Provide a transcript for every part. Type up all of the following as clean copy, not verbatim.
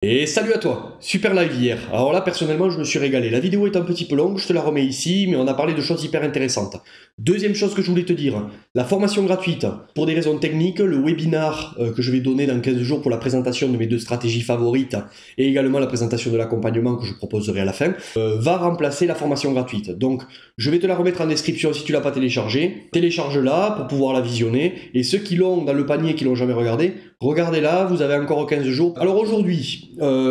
Et salut à toi, super live hier. Alors là personnellement je me suis régalé. La vidéo est un petit peu longue, je te la remets ici, mais on a parlé de choses hyper intéressantes. Deuxième chose que je voulais te dire, la formation gratuite. Pour des raisons techniques, le webinar que je vais donner dans 15 jours pour la présentation de mes deux stratégies favorites et également la présentation de l'accompagnement que je proposerai à la fin, va remplacer la formation gratuite. Donc je vais te la remettre en description si tu l'as pas téléchargée. Télécharge-la pour pouvoir la visionner et ceux qui l'ont dans le panier, qui l'ont jamais regardé, regardez-la, vous avez encore 15 jours. Alors aujourd'hui,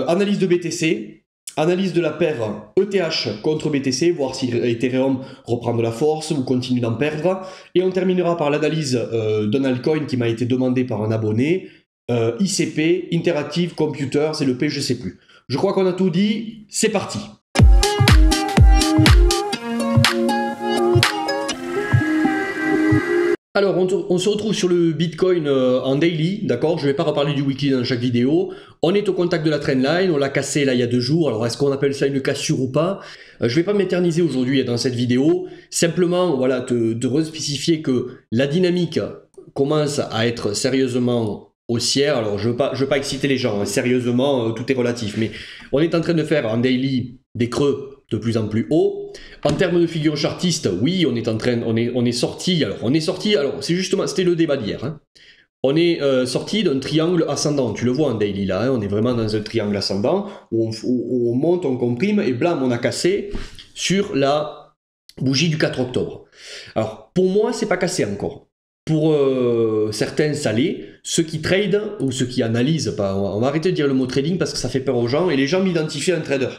analyse de BTC, analyse de la paire ETH contre BTC, voir si Ethereum reprend de la force ou continue d'en perdre. Et on terminera par l'analyse d'un altcoin qui m'a été demandé par un abonné, ICP, Interactive Computer, c'est le P, je sais plus. Je crois qu'on a tout dit, c'est parti. Alors, on se retrouve sur le Bitcoin en daily, d'accord? Je ne vais pas reparler du weekly dans chaque vidéo. On est au contact de la trendline, on l'a cassé là il y a 2 jours. Alors, est-ce qu'on appelle ça une cassure ou pas? Je ne vais pas m'éterniser aujourd'hui dans cette vidéo. Simplement, voilà, te respécifier que la dynamique commence à être sérieusement haussière. Alors, je veux pas exciter les gens, hein. Sérieusement, tout est relatif. Mais on est en train de faire en daily des creux de plus en plus haut. En termes de figure chartiste, oui, on est sorti. Alors c'est justement, c'était le débat d'hier. Hein. On est sorti d'un triangle ascendant. Tu le vois en daily là. Hein, on est vraiment dans un triangle ascendant où on monte, on comprime et blam, on a cassé sur la bougie du 4 octobre. Alors pour moi, c'est pas cassé encore. Pour certains, ça l'est. Ceux qui tradent ou ceux qui analysent, on va arrêter de dire le mot trading parce que ça fait peur aux gens et les gens m'identifient à un trader.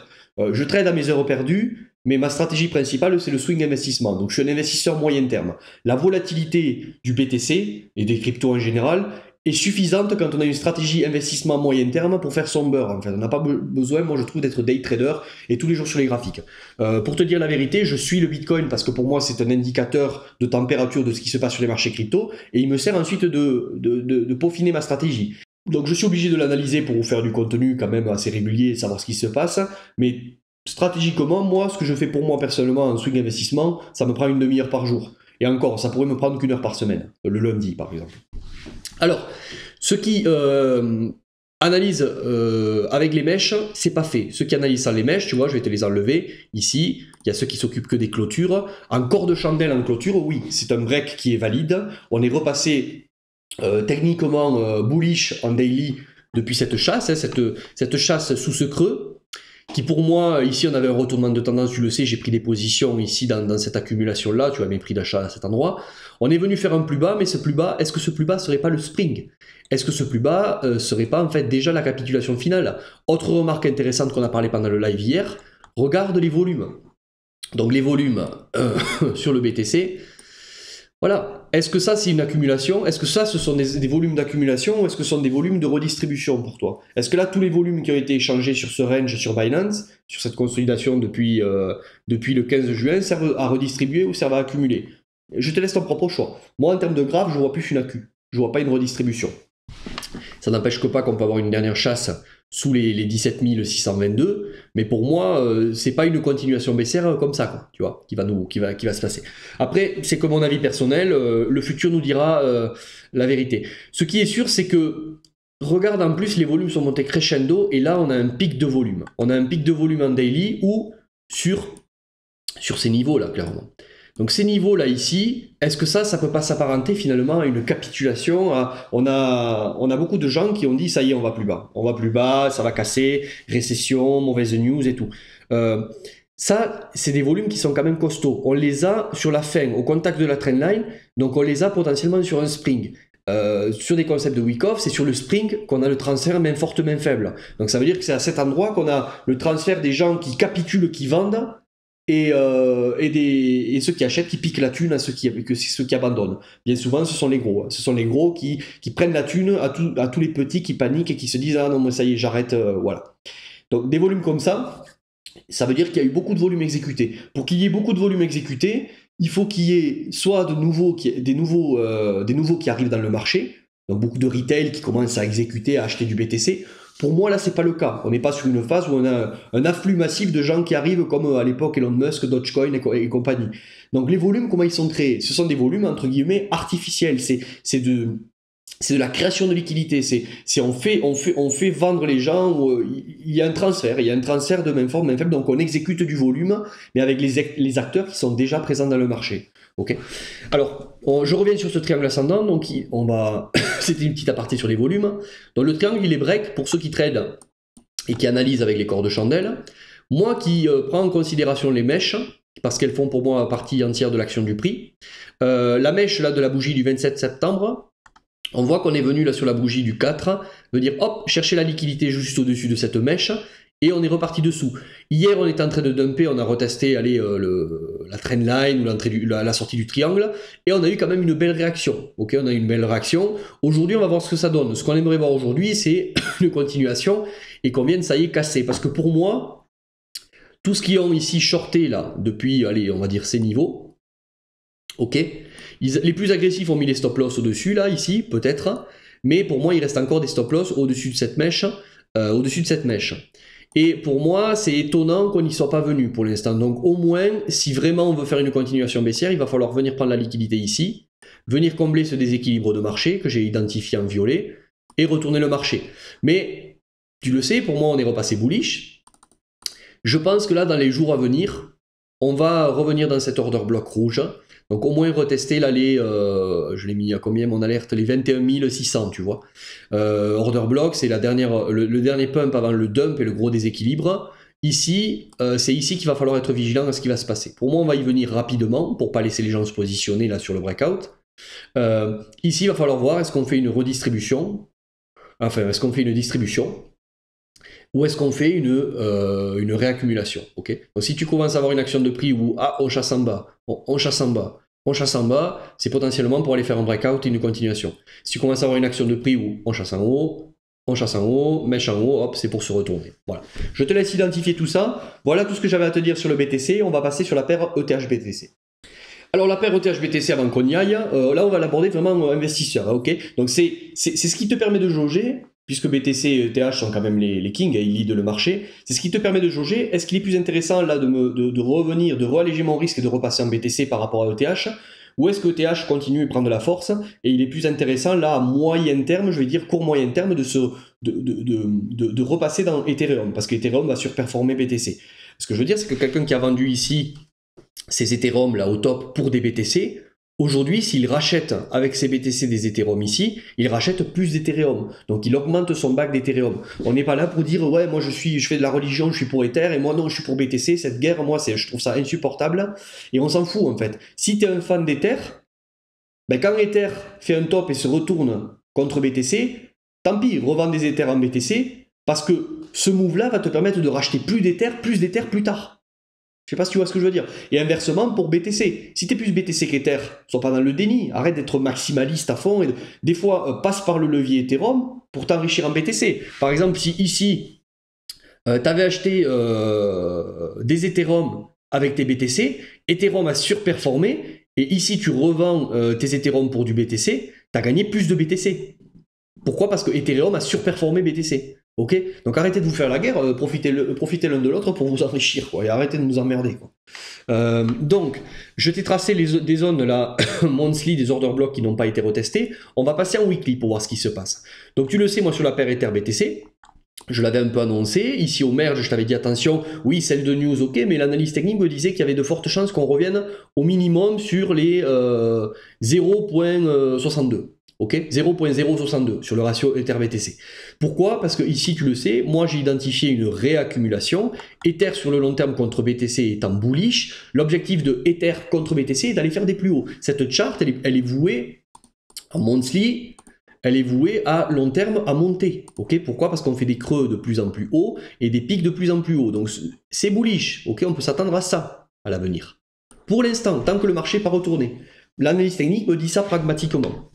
Je trade à mes heures perdues, mais ma stratégie principale, c'est le swing investissement. Donc, je suis un investisseur moyen terme. La volatilité du BTC et des cryptos en général est suffisante quand on a une stratégie investissement moyen terme pour faire son beurre. En fait, on n'a pas besoin, moi je trouve, d'être day trader et tous les jours sur les graphiques. Pour te dire la vérité, je suis le Bitcoin parce que pour moi, c'est un indicateur de température de ce qui se passe sur les marchés crypto et il me sert ensuite de peaufiner ma stratégie. Donc je suis obligé de l'analyser pour vous faire du contenu quand même assez régulier et savoir ce qui se passe. Mais stratégiquement, moi, ce que je fais pour moi personnellement en swing investissement, ça me prend une demi-heure par jour. Et encore, ça pourrait me prendre qu'une heure par semaine, le lundi par exemple. Alors, ceux qui analysent avec les mèches, c'est pas fait. Ceux qui analysent sans les mèches, tu vois, je vais te les enlever ici. Il y a ceux qui s'occupent que des clôtures. En corps de chandelle en clôture, oui, c'est un break qui est valide. On est repassé techniquement bullish en daily depuis cette chasse, hein, cette chasse sous ce creux, qui pour moi, ici on avait un retournement de tendance, tu le sais, j'ai pris des positions ici dans cette accumulation-là, tu vois mes prix d'achat à cet endroit. On est venu faire un plus bas, mais ce plus bas, est-ce que ce plus bas serait pas le spring? Est-ce que ce plus bas serait pas en fait déjà la capitulation finale? Autre remarque intéressante qu'on a parlé pendant le live hier, regarde les volumes. Donc les volumes sur le BTC, voilà. Est-ce que ça, c'est une accumulation? Est-ce que ça, ce sont des volumes d'accumulation ou est-ce que ce sont des volumes de redistribution pour toi? Est-ce que là, tous les volumes qui ont été échangés sur ce range, sur Binance, sur cette consolidation depuis le 15 juin, servent à redistribuer ou servent à accumuler? Je te laisse ton propre choix. Moi, en termes de graphe, je ne vois plus une accu. Je ne vois pas une redistribution. Ça n'empêche que pas qu'on peut avoir une dernière chasse sous les 17 622, mais pour moi, c'est pas une continuation baissière comme ça, quoi, tu vois, qui va se passer. Après, c'est que mon avis personnel, le futur nous dira la vérité. Ce qui est sûr, c'est que, regarde en plus, les volumes sont montés crescendo, et là, on a un pic de volume. On a un pic de volume en daily ou sur ces niveaux-là, clairement. Donc ces niveaux-là ici, est-ce que ça peut pas s'apparenter finalement à une capitulation? On a beaucoup de gens qui ont dit ça y est, on va plus bas, ça va casser, récession, mauvaise news et tout. Ça, c'est des volumes qui sont quand même costauds. On les a sur la fin, au contact de la trendline, donc on les a potentiellement sur un spring. Sur des concepts de week-off, c'est sur le spring qu'on a le transfert main forte, main faible. Donc ça veut dire que c'est à cet endroit qu'on a le transfert des gens qui capitulent, qui vendent, et ceux qui achètent qui piquent la thune à ceux qui abandonnent. Bien souvent, ce sont les gros. Hein. Ce sont les gros qui prennent la thune à tous les petits qui paniquent et qui se disent « Ah non, mais ça y est, j'arrête. Voilà. » Donc des volumes comme ça veut dire qu'il y a eu beaucoup de volumes exécutés. Pour qu'il y ait beaucoup de volumes exécutés, il faut qu'il y ait soit des nouveaux qui arrivent dans le marché, donc beaucoup de retail qui commencent à exécuter, à acheter du BTC. Pour moi, là, c'est pas le cas. On n'est pas sur une phase où on a un afflux massif de gens qui arrivent, comme à l'époque Elon Musk, Dogecoin et compagnie. Donc les volumes, comment ils sont créés? Ce sont des volumes, entre guillemets, artificiels. C'est c'est de la création de liquidité. On fait vendre les gens. Il y a un transfert. Il y a un transfert de main forte, main faible. Donc on exécute du volume, mais avec les acteurs qui sont déjà présents dans le marché. Ok. Alors, je reviens sur ce triangle ascendant. Donc c'était une petite aparté sur les volumes. Donc le triangle, il est break pour ceux qui tradent et qui analysent avec les corps de chandelle. Moi qui prends en considération les mèches, parce qu'elles font pour moi partie entière de l'action du prix. La mèche là de la bougie du 27 septembre. On voit qu'on est venu là sur la bougie du 4, de dire hop, chercher la liquidité juste au-dessus de cette mèche, et on est reparti dessous. Hier, on était en train de dumper, on a retesté la trendline ou la sortie du triangle, et on a eu quand même une belle réaction. Ok, on a eu une belle réaction. Aujourd'hui, on va voir ce que ça donne. Ce qu'on aimerait voir aujourd'hui, c'est une continuation, et qu'on vienne, ça y est, casser. Parce que pour moi, tout ce qu'ils ont ici shorté là, depuis, allez, on va dire ces niveaux, ok, les plus agressifs ont mis les stop loss au-dessus, là, ici, peut-être. Mais pour moi, il reste encore des stop loss au-dessus de cette mèche. Et pour moi, c'est étonnant qu'on n'y soit pas venu pour l'instant. Donc au moins, si vraiment on veut faire une continuation baissière, il va falloir venir prendre la liquidité ici, venir combler ce déséquilibre de marché que j'ai identifié en violet, et retourner le marché. Mais, tu le sais, pour moi, on est repassé bullish. Je pense que là, dans les jours à venir, on va revenir dans cet order bloc rouge. Donc au moins retester là je l'ai mis à combien mon alerte, les 21 600, tu vois. Order block, c'est le dernier pump avant le dump et le gros déséquilibre. Ici, c'est ici qu'il va falloir être vigilant à ce qui va se passer. Pour moi, on va y venir rapidement pour pas laisser les gens se positionner là sur le breakout. Ici, il va falloir voir, est-ce qu'on fait une redistribution? Enfin, est-ce qu'on fait une distribution? Ou est-ce qu'on fait une réaccumulation, ok? Donc si tu commences à avoir une action de prix où on chasse en bas, on chasse en bas, on chasse en bas, c'est potentiellement pour aller faire un breakout et une continuation. Si tu commences à avoir une action de prix où on chasse en haut, mèche en haut, hop, c'est pour se retourner. Voilà. Je te laisse identifier tout ça. Voilà tout ce que j'avais à te dire sur le BTC. On va passer sur la paire ETH-BTC. Alors la paire ETH-BTC avant qu'on y aille, là on va l'aborder vraiment investisseur, ok? Donc c'est ce qui te permet de jauger, puisque BTC et ETH sont quand même les kings, ils leadent le marché, c'est ce qui te permet de jauger, est-ce qu'il est plus intéressant là de revenir, de réalléger mon risque et de repasser en BTC par rapport à ETH, ou est-ce que ETH continue et prend de la force, et il est plus intéressant là à moyen terme, je vais dire court moyen terme, de repasser dans Ethereum, parce que Ethereum va surperformer BTC. Ce que je veux dire, c'est que quelqu'un qui a vendu ici ces Ethereum là au top pour des BTC, aujourd'hui, s'il rachète avec ses BTC des Ethereum ici, il rachète plus d'Ethereum. Donc il augmente son bac d'Ethereum. On n'est pas là pour dire ouais, moi je fais de la religion, je suis pour Ether, et moi non, je suis pour BTC. Cette guerre, moi, je trouve ça insupportable. Et on s'en fout en fait. Si tu es un fan d'Ether, ben, quand Ether fait un top et se retourne contre BTC, tant pis, revends des Ethers en BTC, parce que ce move-là va te permettre de racheter plus d'Ether plus tard. Je sais pas si tu vois ce que je veux dire. Et inversement pour BTC. Si tu es plus BTC qu'Ether, sois pas dans le déni. Arrête d'être maximaliste à fond. Et des fois, passe par le levier Ethereum pour t'enrichir en BTC. Par exemple, si ici, tu avais acheté des Ethereum avec tes BTC, Ethereum a surperformé, et ici tu revends tes Ethereum pour du BTC, tu as gagné plus de BTC. Pourquoi? Parce que Ethereum a surperformé BTC. Ok, donc arrêtez de vous faire la guerre, profitez l'un de l'autre pour vous enrichir, quoi, et arrêtez de nous emmerder, quoi. Donc, je t'ai tracé des zones là, monthly, des order blocks qui n'ont pas été retestés. On va passer en weekly pour voir ce qui se passe. Donc tu le sais, moi sur la paire Ether BTC, je l'avais un peu annoncé. Ici au merge, je t'avais dit attention, oui, celle de news, ok, mais l'analyse technique me disait qu'il y avait de fortes chances qu'on revienne au minimum sur les 0.62. Ok, 0.062 sur le ratio Ether-BTC. Pourquoi? Parce que ici, tu le sais, moi j'ai identifié une réaccumulation. Ether sur le long terme contre BTC est en bullish. L'objectif de Ether contre BTC est d'aller faire des plus hauts. Cette charte, elle est vouée en monthly, elle est vouée à long terme à monter. Ok, pourquoi? Parce qu'on fait des creux de plus en plus hauts et des pics de plus en plus hauts. Donc c'est bullish. Ok, on peut s'attendre à ça à l'avenir. Pour l'instant, tant que le marché n'est pas retourné, l'analyse technique me dit ça pragmatiquement.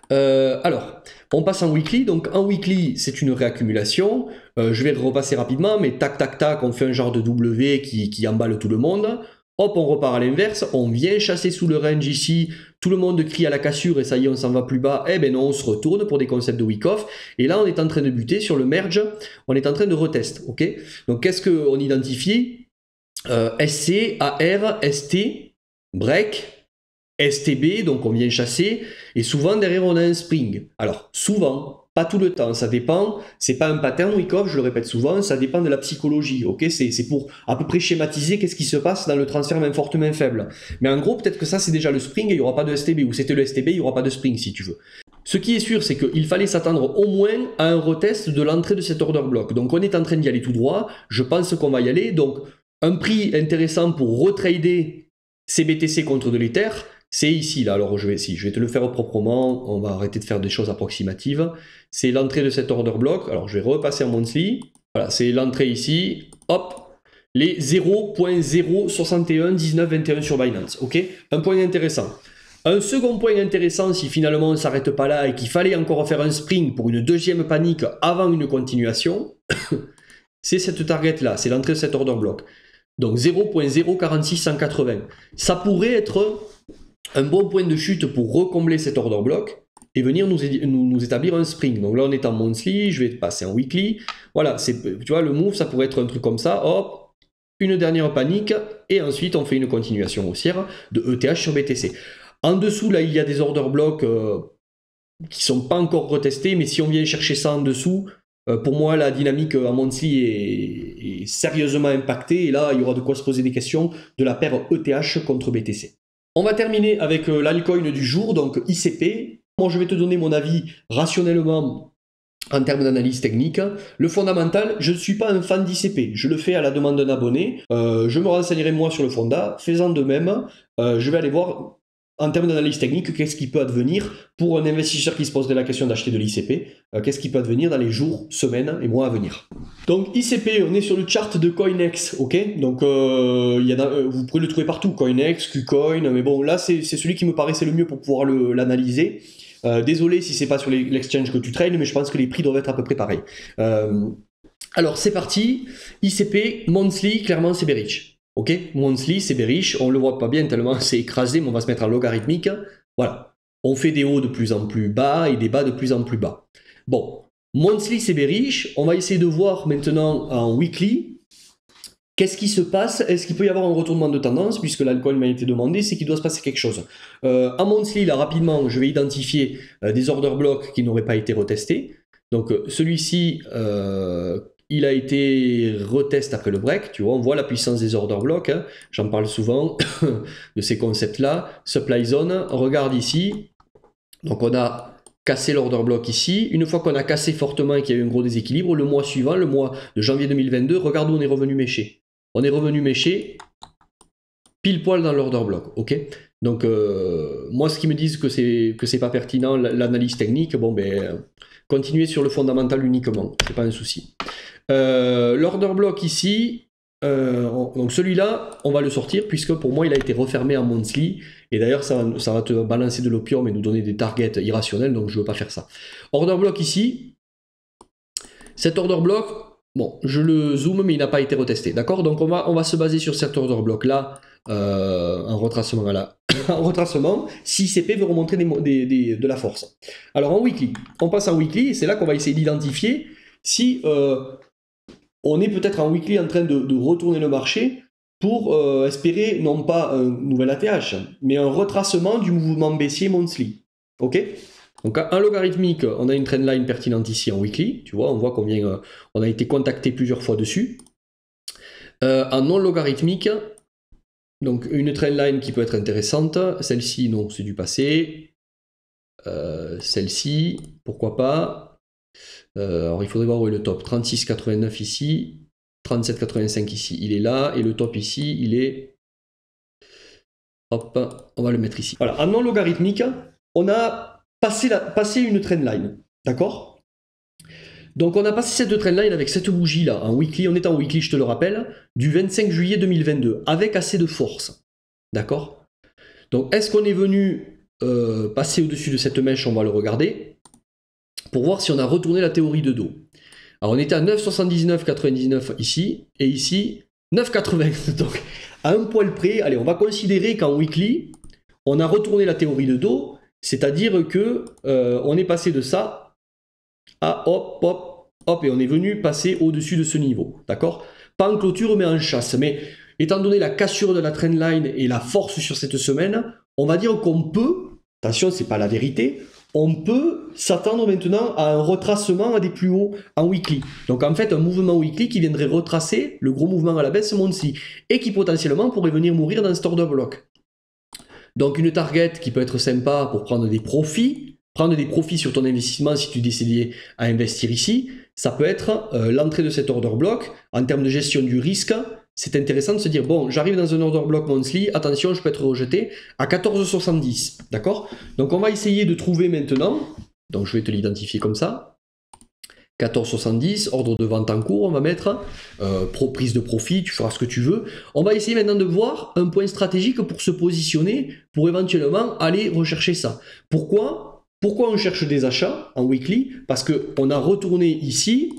Alors, on passe en weekly. Donc en weekly, c'est une réaccumulation. Je vais repasser rapidement, mais tac, tac, tac, on fait un genre de W qui emballe tout le monde. Hop, on repart à l'inverse. On vient chasser sous le range ici. Tout le monde crie à la cassure et ça y est, on s'en va plus bas. Eh ben non, on se retourne pour des concepts de week-off. Et là, on est en train de buter sur le merge. On est en train de retest. Ok. Donc qu'est-ce qu'on identifie? SC, AR, ST, break. STB, donc on vient chasser, et souvent derrière on a un spring. Alors souvent, pas tout le temps, ça dépend, c'est pas un pattern Wyckoff, je le répète souvent, ça dépend de la psychologie, ok? C'est pour à peu près schématiser qu'est-ce qui se passe dans le transfert main forte, main faible. Mais en gros, peut-être que ça c'est déjà le spring et il n'y aura pas de STB, ou c'était le STB, il n'y aura pas de spring si tu veux. Ce qui est sûr, c'est qu'il fallait s'attendre au moins à un retest de l'entrée de cet order block. Donc on est en train d'y aller tout droit, je pense qu'on va y aller, donc un prix intéressant pour retrader ces BTC contre de l'Ether, c'est ici, là, alors je vais te le faire proprement, on va arrêter de faire des choses approximatives. C'est l'entrée de cet order block, alors je vais repasser en monthly, voilà, c'est l'entrée ici, hop, les 0.0611921 sur Binance, ok? Un point intéressant. Un second point intéressant, si finalement on ne s'arrête pas là et qu'il fallait encore faire un spring pour une deuxième panique avant une continuation, c'est cette target là, c'est l'entrée de cet order block. Donc 0.046180. Ça pourrait être un bon point de chute pour recombler cet order block et venir nous établir un spring. Donc là on est en monthly, je vais passer en weekly. Voilà, tu vois le move ça pourrait être un truc comme ça, hop, une dernière panique et ensuite on fait une continuation haussière de ETH sur BTC. En dessous là il y a des order blocks qui sont pas encore retestés, mais si on vient chercher ça en dessous, pour moi, la dynamique en monthly est sérieusement impactée et là, il y aura de quoi se poser des questions de la paire ETH contre BTC. On va terminer avec l'altcoin du jour, donc ICP. Moi, je vais te donner mon avis rationnellement en termes d'analyse technique. Le fondamental, je ne suis pas un fan d'ICP. Je le fais à la demande d'un abonné. Je me renseignerai moi sur le fonda. Faisant de même, je vais aller voir en termes d'analyse technique, qu'est-ce qui peut advenir pour un investisseur qui se poserait la question d'acheter de l'ICP, qu'est-ce qui peut advenir dans les jours, semaines et mois à venir. Donc ICP, on est sur le chart de CoinEx, ok? Donc vous pouvez le trouver partout, CoinEx, KuCoin, mais bon là c'est celui qui me paraissait le mieux pour pouvoir l'analyser. Désolé si c'est pas sur l'exchange que tu trades, mais je pense que les prix doivent être à peu près pareils. Alors c'est parti, ICP, monthly, clairement c'est bearish. Ok, monthly c'est bearish, on le voit pas bien tellement c'est écrasé, mais on va se mettre en logarithmique. Voilà, on fait des hauts de plus en plus bas et des bas de plus en plus bas. Bon, monthly c'est bearish, on va essayer de voir maintenant en weekly. Qu'est-ce qui se passe? Est-ce qu'il peut y avoir un retournement de tendance? Puisque l'alcool m'a été demandé, c'est qu'il doit se passer quelque chose. En monthly, là rapidement, je vais identifier des order blocks qui n'auraient pas été retestés. Donc celui-ci, il a été retest après le break, tu vois, on voit la puissance des order blocks, hein. J'en parle souvent de ces concepts-là. Supply zone, regarde ici, donc on a cassé l'order block ici. Une fois qu'on a cassé fortement et qu'il y a eu un gros déséquilibre, le mois suivant, le mois de janvier 2022, regarde où on est revenu méché. On est revenu méché pile poil dans l'order block, ok? Donc moi ce qui me disent que c'est pas pertinent l'analyse technique, bon ben continuez sur le fondamental uniquement, c'est pas un souci. L'order block ici, donc celui-là, on va le sortir puisque pour moi il a été refermé en monthly et d'ailleurs ça va te balancer de l'opium et nous donner des targets irrationnels, donc je ne veux pas faire ça. Order block ici, cet order block, bon, je le zoome mais il n'a pas été retesté, d'accord? Donc on va se baser sur cet order block là en retracement là. En retracement, si ICP veut remontrer de la force. Alors en weekly, on passe en weekly et c'est là qu'on va essayer d'identifier si on est peut-être en weekly en train de retourner le marché pour espérer non pas un nouvel ATH, mais un retracement du mouvement baissier monthly. Ok? Donc en logarithmique, on a une trendline pertinente ici en weekly, tu vois, on voit combien on a été contacté plusieurs fois dessus. En non logarithmique, donc une trendline qui peut être intéressante, celle-ci non, c'est du passé. Celle-ci, pourquoi pas. Alors il faudrait voir où est le top. 36,89 ici, 37,85 ici, il est là, et le top ici, il est... Hop, on va le mettre ici. Voilà, en non logarithmique, on a passé une trendline, d'accord? Donc on a passé cette trendline avec cette bougie là, en weekly, on est en weekly, je te le rappelle, du 25 juillet 2022, avec assez de force, d'accord? Donc est-ce qu'on est venu passer au-dessus de cette mèche? On va le regarder pour voir si on a retourné la théorie de dos. Alors on était à 9,79,99 ici, et ici 9,80. Donc à un poil près, allez, on va considérer qu'en weekly, on a retourné la théorie de dos, c'est-à-dire que on est passé de ça à hop, hop, hop, et on est venu passer au-dessus de ce niveau, d'accord? Pas en clôture, mais en chasse. Mais étant donné la cassure de la trendline et la force sur cette semaine, on va dire qu'on peut, attention, c'est pas la vérité, on peut s'attendre maintenant à un retracement à des plus hauts en weekly. Donc en fait, un mouvement weekly qui viendrait retracer le gros mouvement à la baisse monthly et qui potentiellement pourrait venir mourir dans cet order block. Donc une target qui peut être sympa pour prendre des profits sur ton investissement si tu décidais à investir ici, ça peut être l'entrée de cet order block. En termes de gestion du risque, c'est intéressant de se dire, bon, j'arrive dans un order block monthly, attention, je peux être rejeté à 14,70, d'accord? Donc on va essayer de trouver maintenant, donc je vais te l'identifier comme ça, 14,70, ordre de vente en cours, on va mettre, prise de profit, tu feras ce que tu veux. On va essayer maintenant de voir un point stratégique pour se positionner, pour éventuellement aller rechercher ça. Pourquoi on cherche des achats en weekly? Parce qu'on a retourné ici,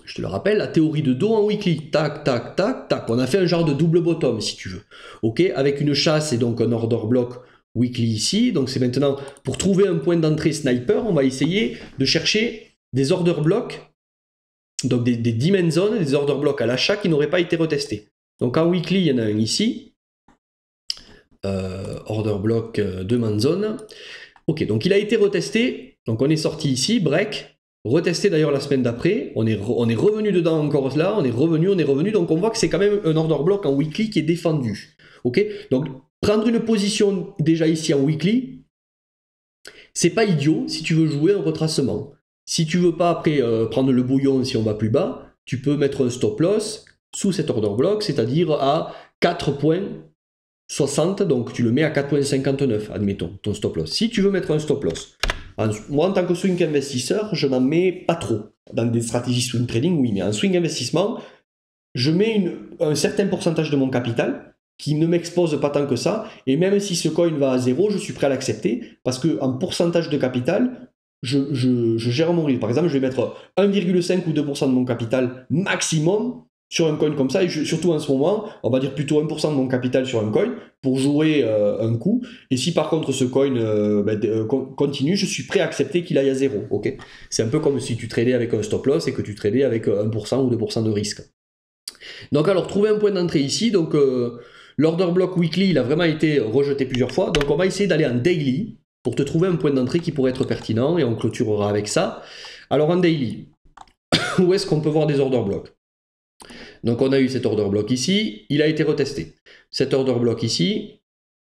je te le rappelle, la théorie de dos en weekly, tac, tac, tac, tac. On a fait un genre de double bottom, si tu veux. Ok, avec une chasse et donc un order block weekly ici. Donc c'est maintenant, pour trouver un point d'entrée sniper, on va essayer de chercher des order blocks, donc des demand zones, des order blocks à l'achat qui n'auraient pas été retestés. Donc en weekly, il y en a un ici. Order block demand zone. Ok, donc il a été retesté. Donc on est sorti ici, break. Retesté d'ailleurs la semaine d'après, on est revenu dedans encore là, on est revenu, donc on voit que c'est quand même un order block en weekly qui est défendu. Ok, donc prendre une position déjà ici en weekly, c'est pas idiot si tu veux jouer un retracement. Si tu veux pas après prendre le bouillon si on va plus bas, tu peux mettre un stop loss sous cet order block, c'est-à-dire à 4,60, donc tu le mets à 4,59, admettons, ton stop loss. Si tu veux mettre un stop loss, moi, en tant que swing investisseur, je n'en mets pas trop. Dans des stratégies swing trading, oui, mais en swing investissement, je mets un certain pourcentage de mon capital qui ne m'expose pas tant que ça. Et même si ce coin va à 0, je suis prêt à l'accepter parce qu'en pourcentage de capital, je gère mon risque. Par exemple, je vais mettre 1,5 ou 2% de mon capital maximum sur un coin comme ça, et surtout en ce moment, on va dire plutôt 1% de mon capital sur un coin pour jouer un coup. Et si par contre ce coin continue, je suis prêt à accepter qu'il aille à 0. Okay, c'est un peu comme si tu tradais avec un stop loss et que tu tradais avec 1% ou 2% de risque. Donc alors, trouver un point d'entrée ici. Donc l'order block weekly, il a vraiment été rejeté plusieurs fois. Donc on va essayer d'aller en daily pour te trouver un point d'entrée qui pourrait être pertinent et on clôturera avec ça. Alors en daily, où est-ce qu'on peut voir des order blocks? Donc on a eu cet order block ici, il a été retesté. Cet order block ici,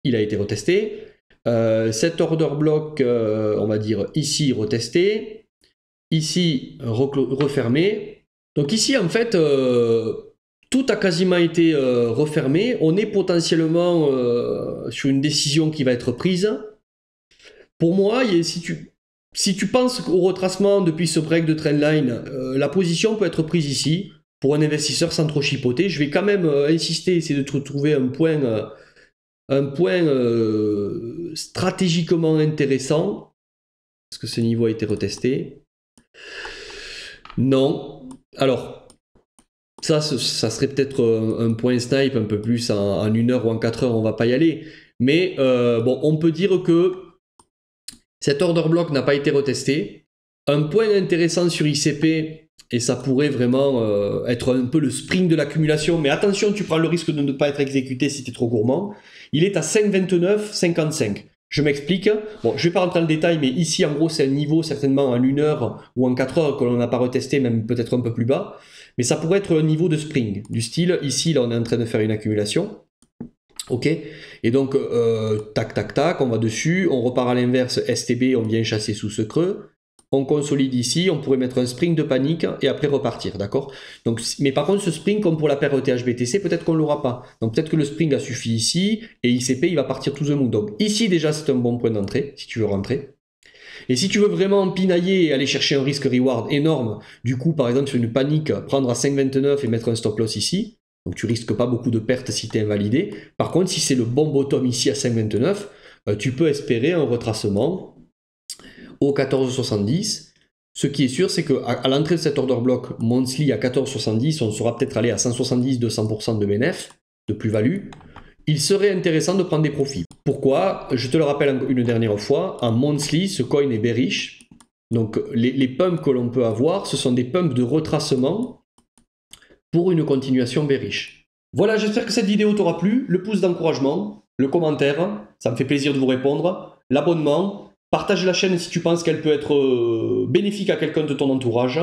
il a été retesté. Cet order block, on va dire ici, retesté. Ici, refermé. Donc ici, en fait, tout a quasiment été refermé. On est potentiellement sur une décision qui va être prise. Pour moi, si tu penses au retracement depuis ce break de trendline, la position peut être prise ici. Pour un investisseur sans trop chipoter, je vais quand même insister, essayer de trouver un point stratégiquement intéressant. Est-ce que ce niveau a été retesté? Non. Alors, ça serait peut-être un point snipe un peu plus en 1 heure ou en 4 heures, on va pas y aller. Mais bon, on peut dire que cet order block n'a pas été retesté. Un point intéressant sur ICP, et ça pourrait vraiment être un peu le spring de l'accumulation, mais attention, tu prends le risque de ne pas être exécuté si tu es trop gourmand. Il est à 5,29,55. Je m'explique. Bon, je ne vais pas rentrer dans le détail, mais ici, en gros, c'est un niveau certainement en 1 heure ou en 4 heures que l'on n'a pas retesté, même peut-être un peu plus bas. Mais ça pourrait être un niveau de spring, du style, ici, là, on est en train de faire une accumulation. Ok, et donc, tac, tac, tac, on va dessus, on repart à l'inverse, STB, on vient chasser sous ce creux. On consolide ici, on pourrait mettre un spring de panique et après repartir, d'accord? Donc, mais par contre, ce spring, comme pour la paire ETH-BTC, peut-être qu'on ne l'aura pas. Donc peut-être que le spring a suffi ici, et ICP, il va partir tout the moon. Donc ici, déjà, c'est un bon point d'entrée, si tu veux rentrer. Et si tu veux vraiment pinailler et aller chercher un risque-reward énorme, du coup, par exemple, sur une panique, prendre à 5,29 et mettre un stop loss ici, donc tu risques pas beaucoup de pertes si tu es invalidé. Par contre, si c'est le bon bottom ici à 5,29, tu peux espérer un retracement au 14,70. Ce qui est sûr, c'est qu'à l'entrée de cet order block monthly à 14,70, on sera peut-être allé à 170-200% de bénéfice, de plus-value. Il serait intéressant de prendre des profits. Pourquoi? Je te le rappelle une dernière fois, en monthly, ce coin est bearish. Donc les pumps que l'on peut avoir, ce sont des pumps de retracement pour une continuation bearish. Voilà, j'espère que cette vidéo t'aura plu. Le pouce d'encouragement. le commentaire, ça me fait plaisir de vous répondre, l'abonnement, partage la chaîne si tu penses qu'elle peut être bénéfique à quelqu'un de ton entourage.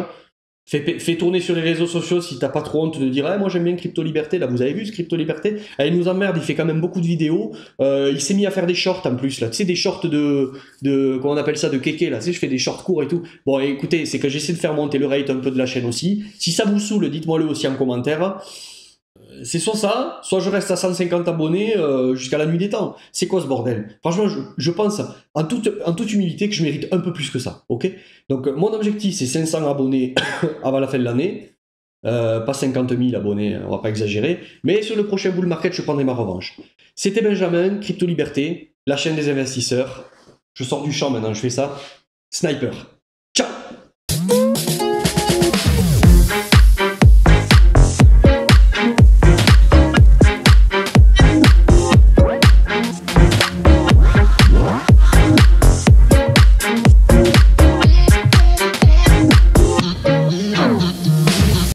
Fais tourner sur les réseaux sociaux si t'as pas trop honte de dire moi j'aime bien Crypto Liberté, là vous avez vu ce Crypto Liberté, il nous emmerde, il fait quand même beaucoup de vidéos, il s'est mis à faire des shorts en plus là, tu sais des shorts comment on appelle ça, de kéké là, tu sais je fais des shorts courts et tout. Bon écoutez, c'est que j'essaie de faire monter le rate un peu de la chaîne aussi, si ça vous saoule dites-moi le aussi en commentaire. C'est soit ça, soit je reste à 150 abonnés jusqu'à la nuit des temps. C'est quoi ce bordel? Franchement, je pense en toute humilité que je mérite un peu plus que ça. Ok. Donc mon objectif c'est 500 abonnés avant la fin de l'année. Pas 50 000 abonnés, on va pas exagérer. Mais sur le prochain bull market, je prendrai ma revanche. C'était Benjamin, Crypto Liberté, la chaîne des investisseurs. Je sors du champ maintenant, je fais ça. Sniper.